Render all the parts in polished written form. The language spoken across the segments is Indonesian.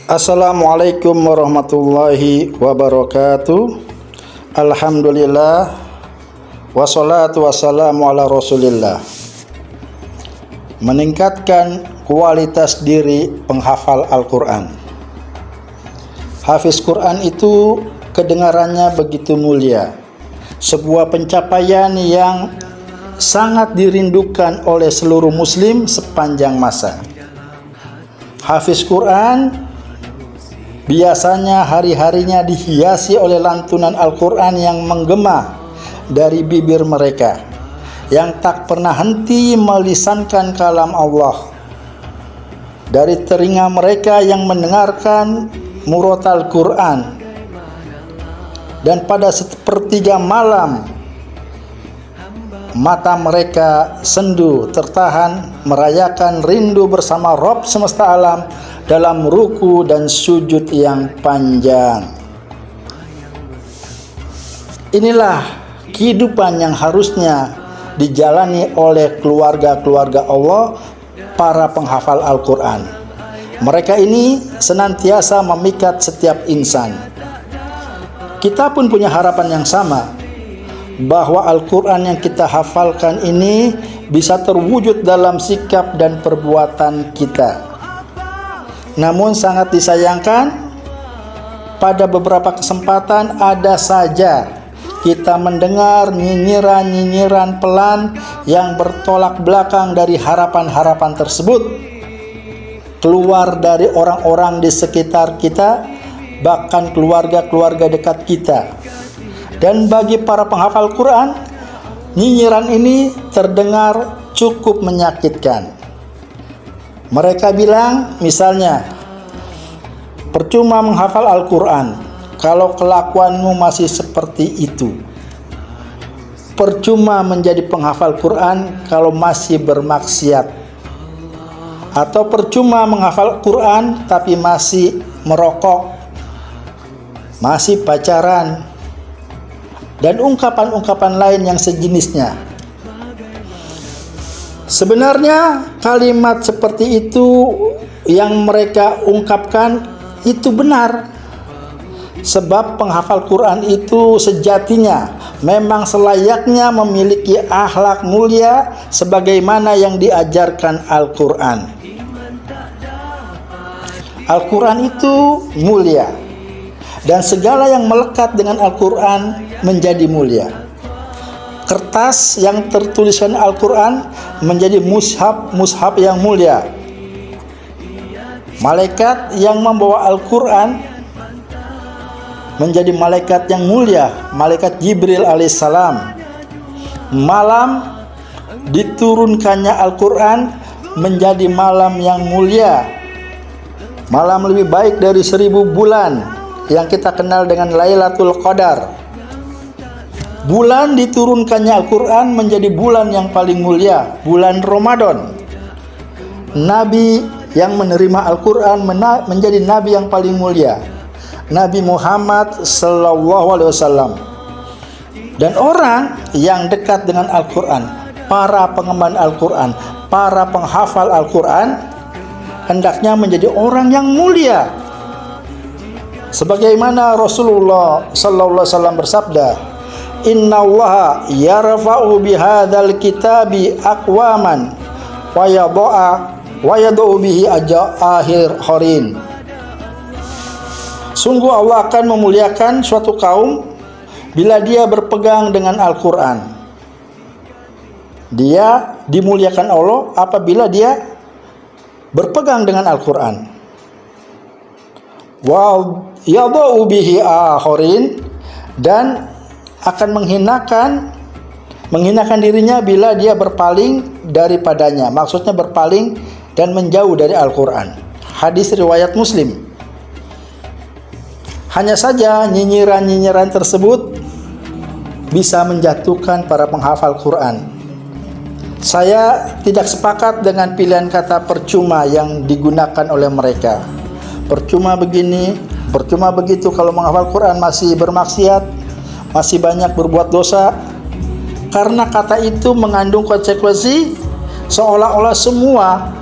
Assalamualaikum warahmatullahi wabarakatuh. Alhamdulillah, wassalatu wassalamu ala rasulillah. Meningkatkan kualitas diri penghafal Al-Quran. Hafiz Quran itu kedengarannya begitu mulia, sebuah pencapaian yang sangat dirindukan oleh seluruh muslim sepanjang masa. Hafiz Quran biasanya hari-harinya dihiasi oleh lantunan Al-Quran yang menggema dari bibir mereka, yang tak pernah henti melisankan kalam Allah. Dari telinga mereka yang mendengarkan murotal Quran, dan pada sepertiga malam mata mereka sendu tertahan merayakan rindu bersama Rabb semesta alam dalam ruku dan sujud yang panjang. Inilah kehidupan yang harusnya dijalani oleh keluarga-keluarga Allah, para penghafal Al-Quran. Mereka ini senantiasa memikat setiap insan. Kita pun punya harapan yang sama, bahwa Al-Quran yang kita hafalkan ini bisa terwujud dalam sikap dan perbuatan kita. Namun sangat disayangkan, pada beberapa kesempatan ada saja kita mendengar nyinyiran-nyinyiran pelan yang bertolak belakang dari harapan-harapan tersebut, keluar dari orang-orang di sekitar kita, bahkan keluarga-keluarga dekat kita. Dan bagi para penghafal Quran, nyinyiran ini terdengar cukup menyakitkan. Mereka bilang misalnya, percuma menghafal Al-Quran kalau kelakuanmu masih seperti itu. Percuma menjadi penghafal Quran kalau masih bermaksiat. Atau percuma menghafal Quran tapi masih merokok, masih pacaran, dan ungkapan-ungkapan lain yang sejenisnya. Sebenarnya kalimat seperti itu yang mereka ungkapkan itu benar, sebab penghafal Quran itu sejatinya memang selayaknya memiliki akhlak mulia sebagaimana yang diajarkan Al-Quran. Al-Quran itu mulia, dan segala yang melekat dengan Al-Quran menjadi mulia. Kertas yang tertuliskan Al-Quran menjadi mushaf yang mulia. Malaikat yang membawa Al-Quran menjadi malaikat yang mulia, malaikat Jibril alaihissalam. Malam diturunkannya Al-Quran menjadi malam yang mulia, malam lebih baik dari 1000 bulan yang kita kenal dengan Lailatul Qadar. Bulan diturunkannya Al-Quran menjadi bulan yang paling mulia, bulan Ramadan. Nabi yang menerima Al-Quran menjadi nabi yang paling mulia, Nabi Muhammad SAW. Dan orang yang dekat dengan Al-Quran, para pengemban Al-Quran, para penghafal Al-Quran, hendaknya menjadi orang yang mulia. Sebagaimana Rasulullah SAW bersabda, Inna allaha yarfa'u bihadzal kitabi aqwaman wa yada'u bihi akhir horin. Sungguh Allah akan memuliakan suatu kaum bila dia berpegang dengan Al-Quran. Dia dimuliakan Allah apabila dia berpegang dengan Al-Quran. Wa yada'u bihi akhirin, dan akan menghinakan dirinya bila dia berpaling daripadanya. Maksudnya berpaling dan menjauh dari Al-Quran. Hadis riwayat Muslim. Hanya saja nyinyiran-nyinyiran tersebut bisa menjatuhkan para penghafal Quran. Saya tidak sepakat dengan pilihan kata percuma yang digunakan oleh mereka. Percuma begini, percuma begitu kalau menghafal Quran masih bermaksiat, masih banyak berbuat dosa. Karena kata itu mengandung konsekuensi seolah-olah semua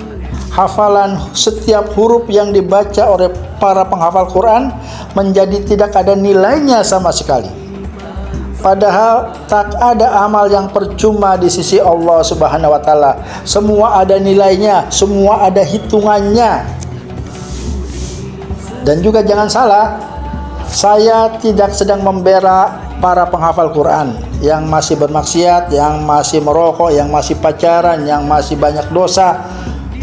hafalan setiap huruf yang dibaca oleh para penghafal Quran menjadi tidak ada nilainya sama sekali. Padahal tak ada amal yang percuma di sisi Allah Subhanahu wa taala. Semua ada nilainya, semua ada hitungannya. Dan juga jangan salah, saya tidak sedang membela para penghafal Quran yang masih bermaksiat, yang masih merokok, yang masih pacaran, yang masih banyak dosa,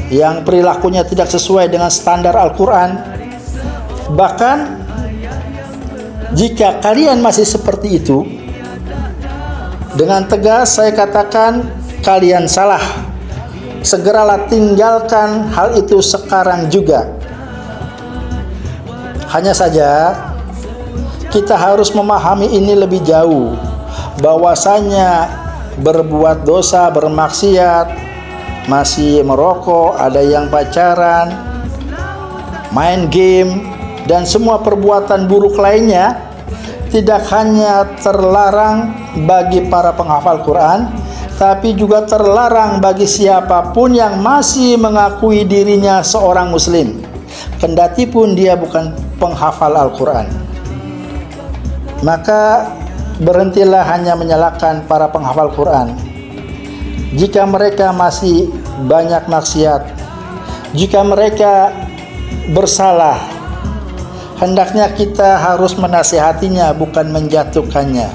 yang perilakunya tidak sesuai dengan standar Al-Quran. Bahkan jika kalian masih seperti itu, dengan tegas saya katakan kalian salah. Segeralah tinggalkan hal itu sekarang juga. Hanya saja kita harus memahami ini lebih jauh, bahwasanya berbuat dosa, bermaksiat, masih merokok, ada yang pacaran, main game, dan semua perbuatan buruk lainnya tidak hanya terlarang bagi para penghafal Quran, tapi juga terlarang bagi siapapun yang masih mengakui dirinya seorang muslim, kendati pun dia bukan penghafal Al-Quran. Maka berhentilah hanya menyalahkan para penghafal Quran. Jika mereka masih banyak maksiat, jika mereka bersalah, hendaknya kita harus menasihatinya, bukan menjatuhkannya.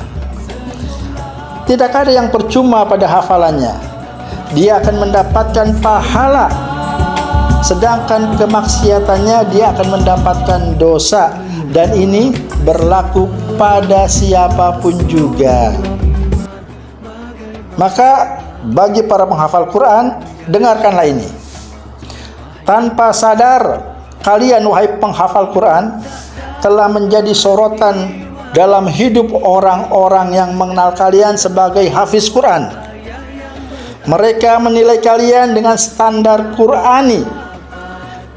Tidak ada yang percuma pada hafalannya. Dia akan mendapatkan pahala, sedangkan kemaksiatannya dia akan mendapatkan dosa. Dan ini berlaku pada siapapun juga. Maka bagi para penghafal Quran, dengarkanlah ini. Tanpa sadar, kalian wahai penghafal Quran telah menjadi sorotan dalam hidup orang-orang yang mengenal kalian sebagai hafiz Quran. Mereka menilai kalian dengan standar Qurani.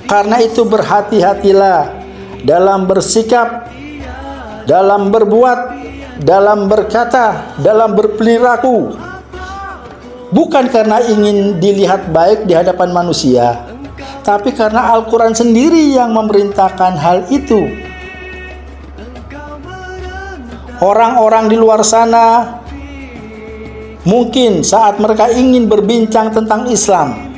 Karena itu berhati-hatilah dalam bersikap, dalam berbuat, dalam berkata, dalam berperilaku, bukan karena ingin dilihat baik di hadapan manusia, tapi karena Al-Quran sendiri yang memerintahkan hal itu. Orang-orang di luar sana mungkin saat mereka ingin berbincang tentang Islam,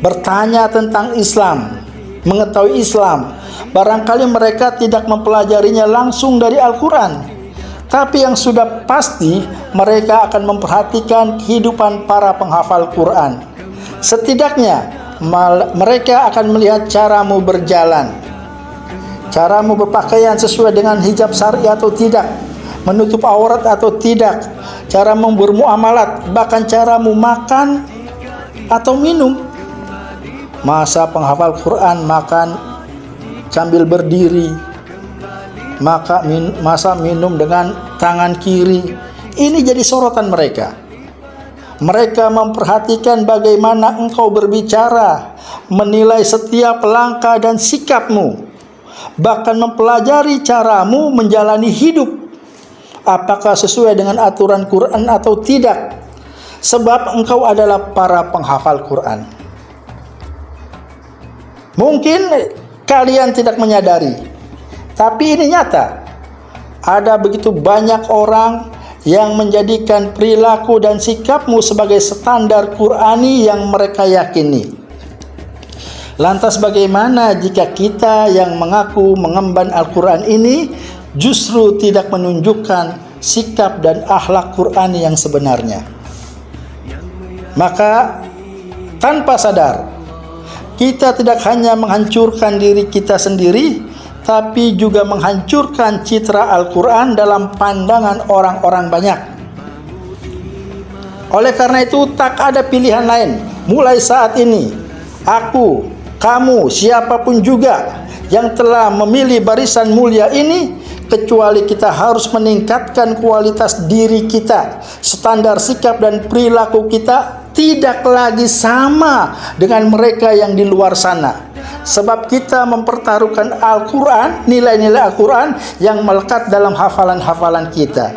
bertanya tentang Islam, mengetahui Islam, barangkali mereka tidak mempelajarinya langsung dari Al-Quran, tapi yang sudah pasti mereka akan memperhatikan kehidupan para penghafal Quran. Setidaknya mereka akan melihat caramu berjalan, caramu berpakaian sesuai dengan hijab syar'i atau tidak, menutup aurat atau tidak, caramu bermuamalat, bahkan caramu makan atau minum. Masa penghafal Quran makan sambil berdiri, masa minum dengan tangan kiri. Ini jadi sorotan mereka. Mereka memperhatikan bagaimana engkau berbicara, menilai setiap langkah dan sikapmu, bahkan mempelajari caramu menjalani hidup, apakah sesuai dengan aturan Quran atau tidak, sebab engkau adalah para penghafal Quran. Mungkin kalian tidak menyadari, tapi ini nyata. Ada begitu banyak orang yang menjadikan perilaku dan sikapmu sebagai standar Qurani yang mereka yakini. Lantas bagaimana jika kita yang mengaku mengemban Al-Quran ini justru tidak menunjukkan sikap dan akhlak Qurani yang sebenarnya? Maka tanpa sadar, kita tidak hanya menghancurkan diri kita sendiri, tapi juga menghancurkan citra Al-Quran dalam pandangan orang-orang banyak. Oleh karena itu, tak ada pilihan lain. Mulai saat ini, aku, kamu, siapapun juga yang telah memilih barisan mulia ini, kecuali kita harus meningkatkan kualitas diri kita, standar sikap dan perilaku kita tidak lagi sama dengan mereka yang di luar sana. Sebab kita mempertaruhkan Al-Quran, nilai-nilai Al-Quran yang melekat dalam hafalan-hafalan kita.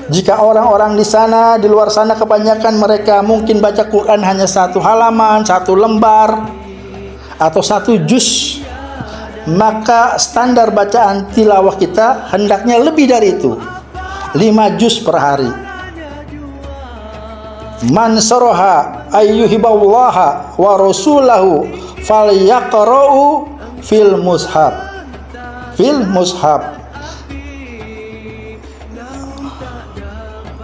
Jika orang-orang di sana, di luar sana, kebanyakan mereka mungkin baca Quran hanya 1 halaman, 1 lembar, atau 1 juz, maka standar bacaan tilawah kita hendaknya lebih dari itu, 5 juz per hari. Man saraha ayyuhiballaha wa rasulahu falyaqra'u fil mushaf.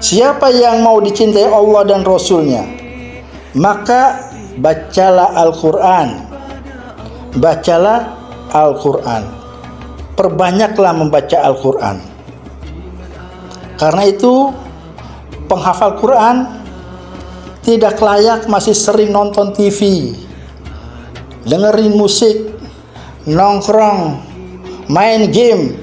Siapa yang mau dicintai Allah dan Rasulnya, maka bacalah Al-Quran. Perbanyaklah membaca Al-Quran. Karena itu penghafal Quran tidak layak masih sering nonton TV, dengerin musik, nongkrong, main game.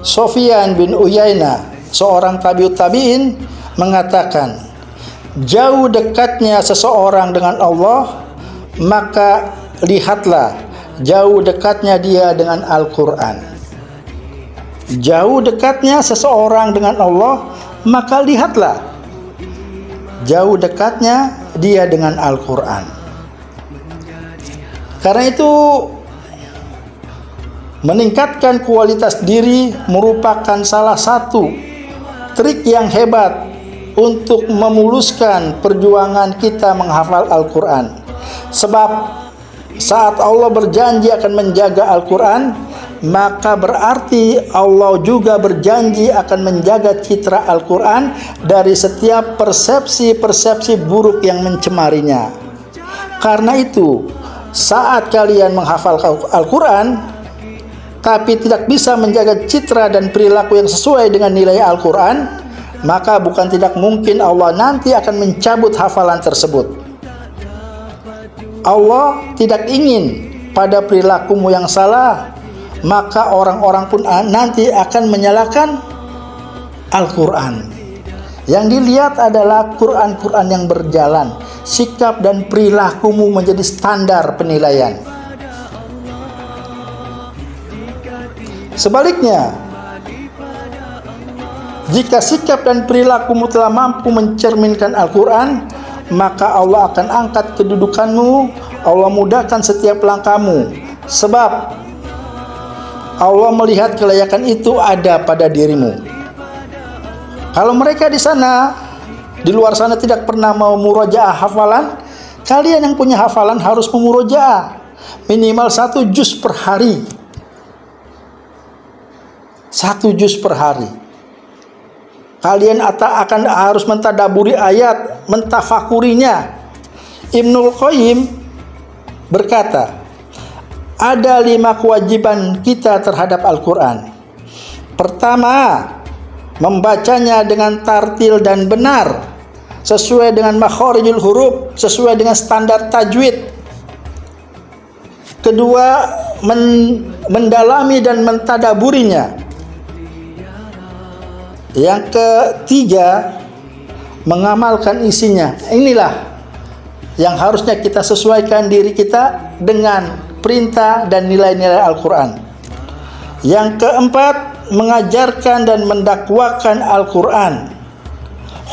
Sufyan bin Uyainah, seorang tabi'ut tabi'in, mengatakan, jauh dekatnya seseorang dengan Allah, maka lihatlah jauh dekatnya dia dengan Al-Quran. Jauh dekatnya seseorang dengan Allah, maka lihatlah jauh dekatnya dia dengan Al-Quran. Karena itu meningkatkan kualitas diri merupakan salah satu trik yang hebat untuk memuluskan perjuangan kita menghafal Al-Quran. Sebab saat Allah berjanji akan menjaga Al-Quran, maka berarti Allah juga berjanji akan menjaga citra Al-Quran dari setiap persepsi-persepsi buruk yang mencemarinya. Karena itu, saat kalian menghafal Al-Quran tapi tidak bisa menjaga citra dan perilaku yang sesuai dengan nilai Al-Quran, maka bukan tidak mungkin Allah nanti akan mencabut hafalan tersebut. Allah tidak ingin pada perilakumu yang salah, maka orang-orang pun nanti akan menyalahkan Al-Quran. Yang dilihat adalah Quran-Quran yang berjalan, sikap dan perilakumu menjadi standar penilaian. Sebaliknya, jika sikap dan perilakumu telah mampu mencerminkan Al-Quran, maka Allah akan angkat kedudukanmu, Allah mudahkan setiap langkahmu. Sebab Allah melihat kelayakan itu ada pada dirimu. Kalau mereka di luar sana tidak pernah mau murojaah hafalan, kalian yang punya hafalan harus memurojaah minimal 1 juz per hari. 1 juz per hari. Kalian akan harus mentadaburi ayat, mentafakurinya. Ibnul Qayyim berkata, ada 5 kewajiban kita terhadap Al-Quran. Pertama, membacanya dengan tartil dan benar, sesuai dengan makharijul huruf, sesuai dengan standar tajwid. Kedua, mendalami dan mentadaburinya. Yang ketiga, mengamalkan isinya. Inilah yang harusnya kita sesuaikan diri kita dengan perintah dan nilai-nilai Al-Quran. Yang keempat, mengajarkan dan mendakwakan Al-Quran.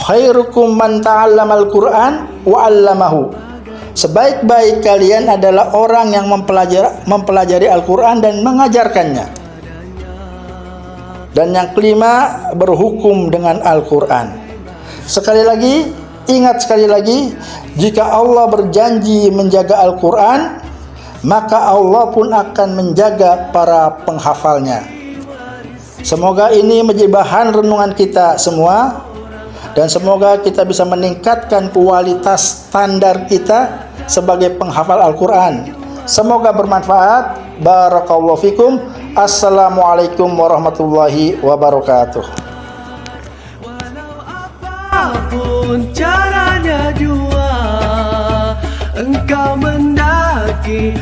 Khairukum man ta'allama Al-Quran wa 'allamahu. Sebaik-baik kalian adalah orang yang mempelajari Al-Quran dan mengajarkannya. Dan yang kelima, berhukum dengan Al-Quran. Ingat sekali lagi, jika Allah berjanji menjaga Al-Quran, maka Allah pun akan menjaga para penghafalnya. Semoga ini menjadi bahan renungan kita semua, dan semoga kita bisa meningkatkan kualitas standar kita sebagai penghafal Al-Quran. Semoga bermanfaat. Barakallahu fikum. Assalamualaikum warahmatullahi wabarakatuh. Walau apapun caranya jua engkau mendaki